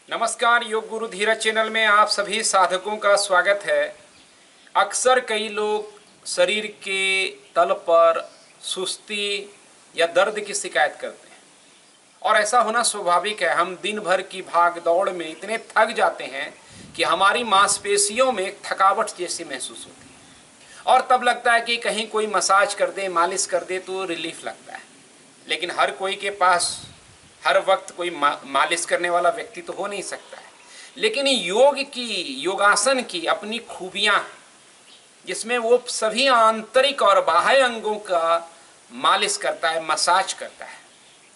नमस्कार, योग गुरु धीरज चैनल में आप सभी साधकों का स्वागत है। अक्सर कई लोग शरीर के तल पर सुस्ती या दर्द की शिकायत करते हैं और ऐसा होना स्वाभाविक है। हम दिन भर की भाग दौड़ में इतने थक जाते हैं कि हमारी मांसपेशियों में थकावट जैसी महसूस होती है और तब लगता है कि कहीं कोई मसाज कर दे, मालिश कर दे तो रिलीफ लगता है। लेकिन हर कोई के पास हर वक्त कोई मालिश करने वाला व्यक्ति तो हो नहीं सकता है। लेकिन योगासन की अपनी खूबियां हैं, जिसमें वो सभी आंतरिक और बाह्य अंगों का मालिश करता है, मसाज करता है।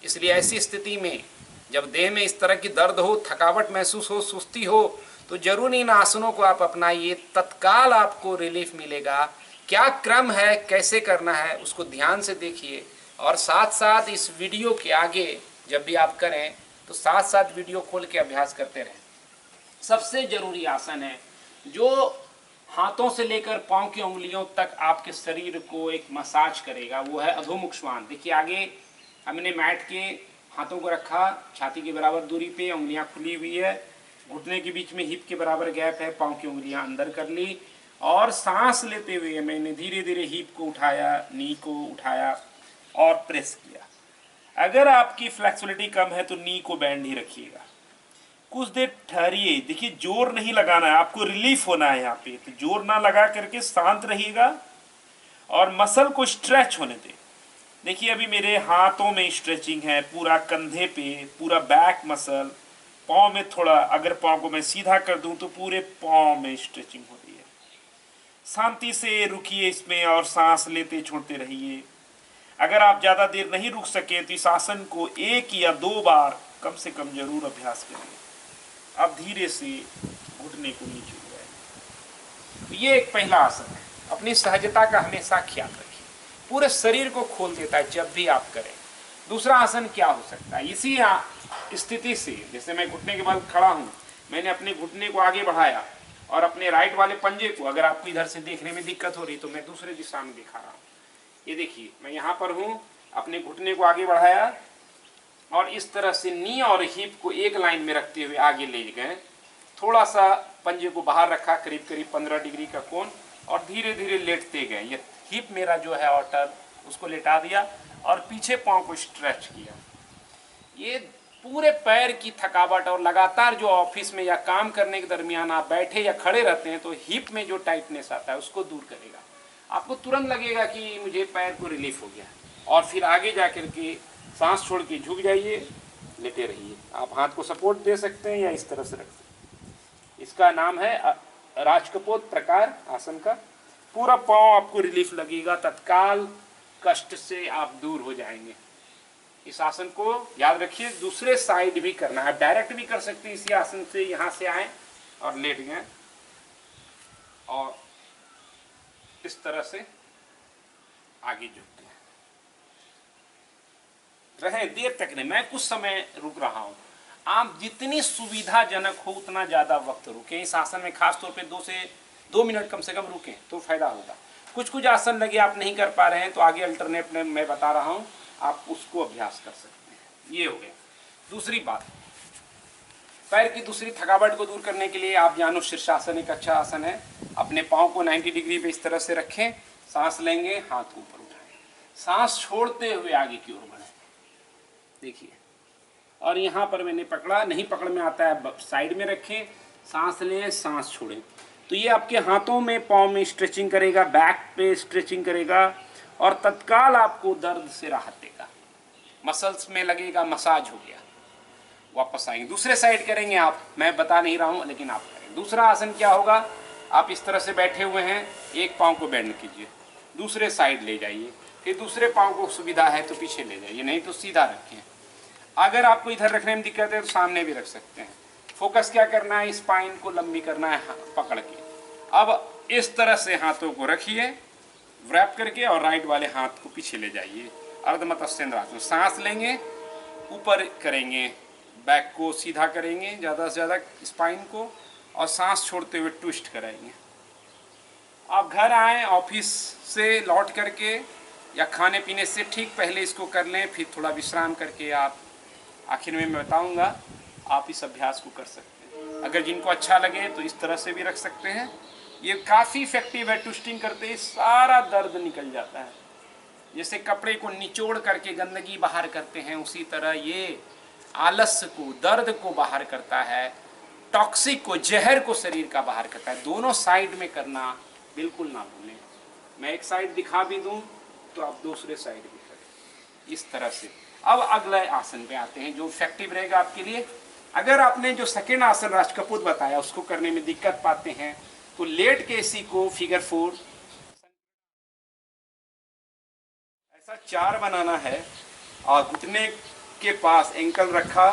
इसलिए ऐसी स्थिति में जब देह में इस तरह की दर्द हो, थकावट महसूस हो, सुस्ती हो, तो जरूर इन आसनों को आप अपनाइए। तत्काल आपको रिलीफ मिलेगा। क्या क्रम है, कैसे करना है, उसको ध्यान से देखिए और साथ साथ इस वीडियो के आगे जब भी आप करें तो साथ साथ वीडियो खोल के अभ्यास करते रहें। सबसे जरूरी आसन है जो हाथों से लेकर पांव की उंगलियों तक आपके शरीर को एक मसाज करेगा, वो है अधोमुख श्वान। देखिए, आगे हमने मैट के हाथों को रखा, छाती के बराबर दूरी पे, उंगलियां खुली हुई है, घुटने के बीच में हिप के बराबर गैप है, पांव की उंगलियां अंदर कर ली और सांस लेते हुए मैंने धीरे धीरे हिप को उठाया, नी को उठाया और प्रेस किया। अगर आपकी फ्लेक्सिबिलिटी कम है तो नी को बैंड ही रखिएगा। कुछ देर ठहरिए। देखिए, जोर नहीं लगाना है, आपको रिलीफ होना है यहाँ पे, तो जोर ना लगा करके शांत रहिएगा और मसल को स्ट्रेच होने दें। देखिए, अभी मेरे हाथों में स्ट्रेचिंग है, पूरा कंधे पे, पूरा बैक मसल, पाँव में थोड़ा, अगर पाँव को मैं सीधा कर दूं तो पूरे पाँव में स्ट्रेचिंग हो रही है। शांति से रुकिए इसमें और सांस लेते छोड़ते रहिए। अगर आप ज़्यादा देर नहीं रुक सके तो इस आसन को 1 या 2 बार कम से कम जरूर अभ्यास करिए। अब धीरे से घुटने को नीचे उठाएं। तो ये एक पहला आसन है। अपनी सहजता का हमेशा ख्याल रखिए, पूरे शरीर को खोल देता है जब भी आप करें। दूसरा आसन क्या हो सकता है? इसी स्थिति से, जैसे मैं घुटने के बल खड़ा हूँ, मैंने अपने घुटने को आगे बढ़ाया और अपने राइट वाले पंजे को, अगर आपको इधर से देखने में दिक्कत हो रही तो मैं दूसरे दिशा में दिखा रहा हूँ। ये देखिए, मैं यहाँ पर हूँ, अपने घुटने को आगे बढ़ाया और इस तरह से नी और हिप को एक लाइन में रखते हुए आगे ले गए। थोड़ा सा पंजे को बाहर रखा, करीब करीब 15 डिग्री का कोण, और धीरे धीरे लेटते गए। ये हिप मेरा जो है ऑटर, उसको लेटा दिया और पीछे पाँव को स्ट्रेच किया। ये पूरे पैर की थकावट, और लगातार जो ऑफिस में या काम करने के दरमियान आप बैठे या खड़े रहते हैं तो हिप में जो टाइटनेस आता है उसको दूर करेगा। आपको तुरंत लगेगा कि मुझे पैर को रिलीफ हो गया। और फिर आगे जाकर के सांस छोड़ के झुक जाइए, लेटे रहिए। आप हाथ को सपोर्ट दे सकते हैं या इस तरह से रख सकते हैं। इसका नाम है राजकपोत प्रकार आसन का। पूरा पाँव आपको रिलीफ लगेगा, तत्काल कष्ट से आप दूर हो जाएंगे। इस आसन को याद रखिए। दूसरे साइड भी करना है, डायरेक्ट भी कर सकते हैं इसी आसन से। यहाँ से आए और लेट गए और इस तरह से आगे झुकते हैं। रहे देर तक नहीं, मैं कुछ समय रुक रहा हूं। आप जितनी सुविधाजनक हो उतना ज्यादा वक्त रुकें इस आसन में। खास तौर पे 2 से 2 मिनट कम से कम रुकें तो फायदा होगा। कुछ आसन लगे आप नहीं कर पा रहे हैं तो आगे अल्टरनेट में मैं बता रहा हूं, आप उसको अभ्यास कर सकते हैं। ये हो गया। दूसरी बात, पैर की दूसरी थकावट को दूर करने के लिए आप जानो, शीर्षासन एक अच्छा आसन है। अपने पाँव को 90 डिग्री पे इस तरह से रखें, सांस लेंगे, हाथ को ऊपर उठाएं, सांस छोड़ते हुए आगे की ओर बढ़ें। देखिए, और यहाँ पर मैंने पकड़ा, नहीं पकड़ में आता है, साइड में रखें, सांस लें, सांस छोड़ें। तो ये आपके हाथों में, पाँव में स्ट्रेचिंग करेगा, बैक पे स्ट्रेचिंग करेगा और तत्काल आपको दर्द से राहत देगा। मसल्स में लगेगा मसाज हो गया। वापस आएंगे, दूसरे साइड करेंगे आप, मैं बता नहीं रहा हूँ लेकिन आप करेंगे। दूसरा आसन क्या होगा? आप इस तरह से बैठे हुए हैं, एक पाँव को बेंड कीजिए, दूसरे साइड ले जाइए, फिर दूसरे पाँव को सुविधा है तो पीछे ले जाइए, नहीं तो सीधा रखें। अगर आपको इधर रखने में दिक्कत है तो सामने भी रख सकते हैं। फोकस क्या करना है? स्पाइन को लंबी करना है पकड़ के। अब इस तरह से हाथों को रखिए व्रैप करके और राइट वाले हाथ को पीछे ले जाइए, अर्ध मत्स्येंद्रासन। सांस लेंगे, ऊपर करेंगे, बैक को सीधा करेंगे ज़्यादा से ज़्यादा स्पाइन को, और सांस छोड़ते हुए ट्विस्ट कराएंगे। आप घर आएँ ऑफिस से लौट करके या खाने पीने से ठीक पहले इसको कर लें, फिर थोड़ा विश्राम करके आप, आखिर में मैं बताऊंगा, आप इस अभ्यास को कर सकते हैं। अगर जिनको अच्छा लगे तो इस तरह से भी रख सकते हैं। ये काफ़ी इफेक्टिव है, ट्विस्टिंग करते ही सारा दर्द निकल जाता है। जैसे कपड़े को निचोड़ करके गंदगी बाहर करते हैं, उसी तरह ये आलस्य को, दर्द को बाहर करता है, टॉक्सिक को, जहर को शरीर का बाहर करता है। दोनों साइड में करना बिल्कुल ना भूलें। मैं एक साइड दिखा भी दूं तो आप दूसरे साइड भी करें, इस तरह से। अब अगले आसन पे आते हैं जो इफेक्टिव रहेगा आपके लिए। अगर आपने जो सेकेंड आसन राजकपूत बताया उसको करने में दिक्कत पाते हैं तो लेट के इसी को फिगर 4 ऐसा 4 बनाना है और घुटने के पास एंकल रखा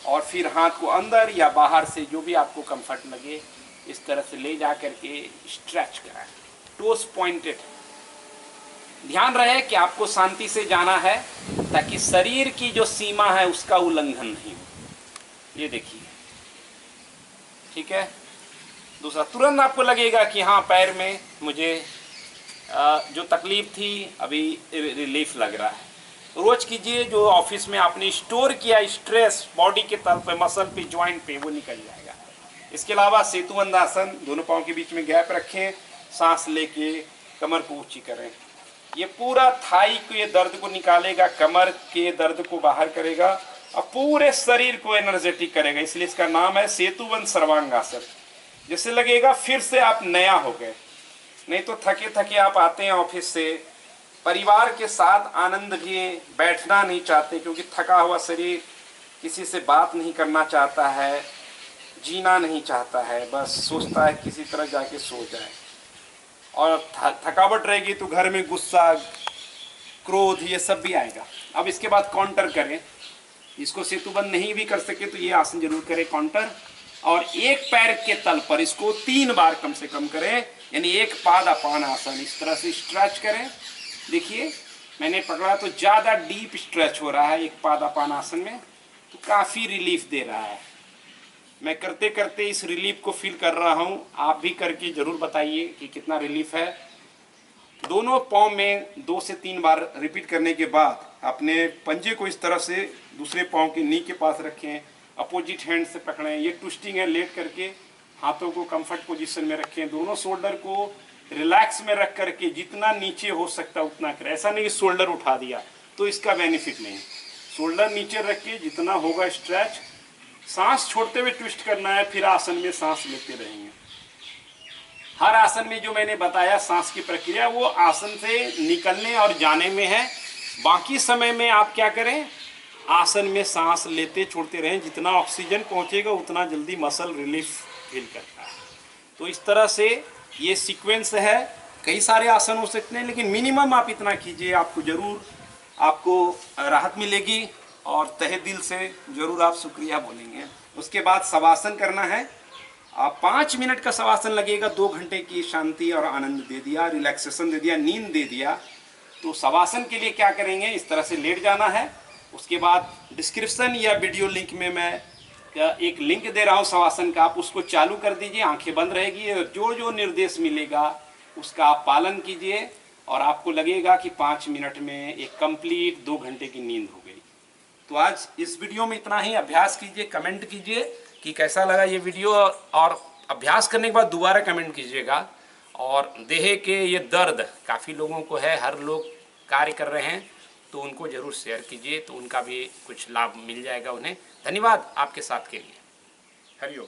और फिर हाथ को अंदर या बाहर से जो भी आपको कंफर्ट लगे इस तरह से ले जा करके स्ट्रेच कराएं, टोस पॉइंटेड। ध्यान रहे कि आपको शांति से जाना है ताकि शरीर की जो सीमा है उसका उल्लंघन नहीं हो। ये देखिए, ठीक है। दूसरा, तुरंत आपको लगेगा कि हाँ पैर में मुझे जो तकलीफ थी अभी रिलीफ लग रहा है। रोज कीजिए, जो ऑफिस में आपने स्टोर किया स्ट्रेस बॉडी के तल पे, मसल पे, ज्वाइंट पे, वो निकल जाएगा। इसके अलावा सेतुबंध आसन, दोनों पाँव के बीच में गैप रखें, सांस लेके कमर को ऊंची करें। ये पूरा थाई के दर्द को निकालेगा, कमर के दर्द को बाहर करेगा और पूरे शरीर को एनर्जेटिक करेगा। इसलिए इसका नाम है सेतुबंध सर्वांगासन। जैसे लगेगा फिर से आप नया हो गए। नहीं तो थके थके आप आते हैं ऑफिस से, परिवार के साथ आनंद लिए बैठना नहीं चाहते क्योंकि थका हुआ शरीर किसी से बात नहीं करना चाहता है, जीना नहीं चाहता है, बस सोचता है किसी तरह जाके सो जाए। और थकावट रहेगी तो घर में गुस्सा, क्रोध, ये सब भी आएगा। अब इसके बाद काउंटर करें। इसको सेतुबंध नहीं भी कर सके तो ये आसन जरूर करें, काउंटर। और एक पैर के तल पर इसको 3 बार कम से कम करें, यानी एक पादापान आसन। इस तरह से स्ट्रेच करें। देखिए मैंने पकड़ा तो ज़्यादा डीप स्ट्रेच हो रहा है एक पादापान आसन में, तो काफ़ी रिलीफ दे रहा है। मैं करते करते इस रिलीफ को फील कर रहा हूँ, आप भी करके ज़रूर बताइए कि कितना रिलीफ है। दोनों पाँव में 2 से 3 बार रिपीट करने के बाद अपने पंजे को इस तरह से दूसरे पाँव के नी के पास रखें, अपोजिट हैंड से पकड़ें। ये ट्विस्टिंग है, लेट करके हाथों को कंफर्ट पोजीशन में रखें, दोनों शोल्डर को रिलैक्स में रख करके जितना नीचे हो सकता उतना करें। ऐसा नहीं कि शोल्डर उठा दिया तो इसका बेनिफिट नहीं। शोल्डर नीचे रख के जितना होगा स्ट्रेच, सांस छोड़ते हुए ट्विस्ट करना है, फिर आसन में सांस लेते रहेंगे। हर आसन में जो मैंने बताया सांस की प्रक्रिया वो आसन से निकलने और जाने में है। बाकी समय में आप क्या करें, आसन में सांस लेते छोड़ते रहें। जितना ऑक्सीजन पहुंचेगा उतना जल्दी मसल रिलीफ फील करता है। तो इस तरह से ये सीक्वेंस है। कई सारे आसन हो सकते हैं लेकिन मिनिमम आप इतना कीजिए, आपको ज़रूर राहत मिलेगी और तहे दिल से ज़रूर आप शुक्रिया बोलेंगे। उसके बाद शवासन करना है। 5 मिनट का शवासन लगेगा, 2 घंटे की शांति और आनंद दे दिया, रिलैक्सेशन दे दिया, नींद दे दिया। तो शवासन के लिए क्या करेंगे, इस तरह से लेट जाना है। उसके बाद डिस्क्रिप्शन या वीडियो लिंक में मैं एक लिंक दे रहा हूँ शवासन का, आप उसको चालू कर दीजिए, आंखें बंद रहेगी और जो जो निर्देश मिलेगा उसका आप पालन कीजिए और आपको लगेगा कि 5 मिनट में एक कंप्लीट 2 घंटे की नींद हो गई। तो आज इस वीडियो में इतना ही। अभ्यास कीजिए, कमेंट कीजिए कि कैसा लगा ये वीडियो और अभ्यास करने के बाद दोबारा कमेंट कीजिएगा। और देह के ये दर्द काफ़ी लोगों को है, हर लोग कार्य कर रहे हैं, तो उनको ज़रूर शेयर कीजिए, तो उनका भी कुछ लाभ मिल जाएगा उन्हें। धन्यवाद आपके साथ के लिए। हरिओम।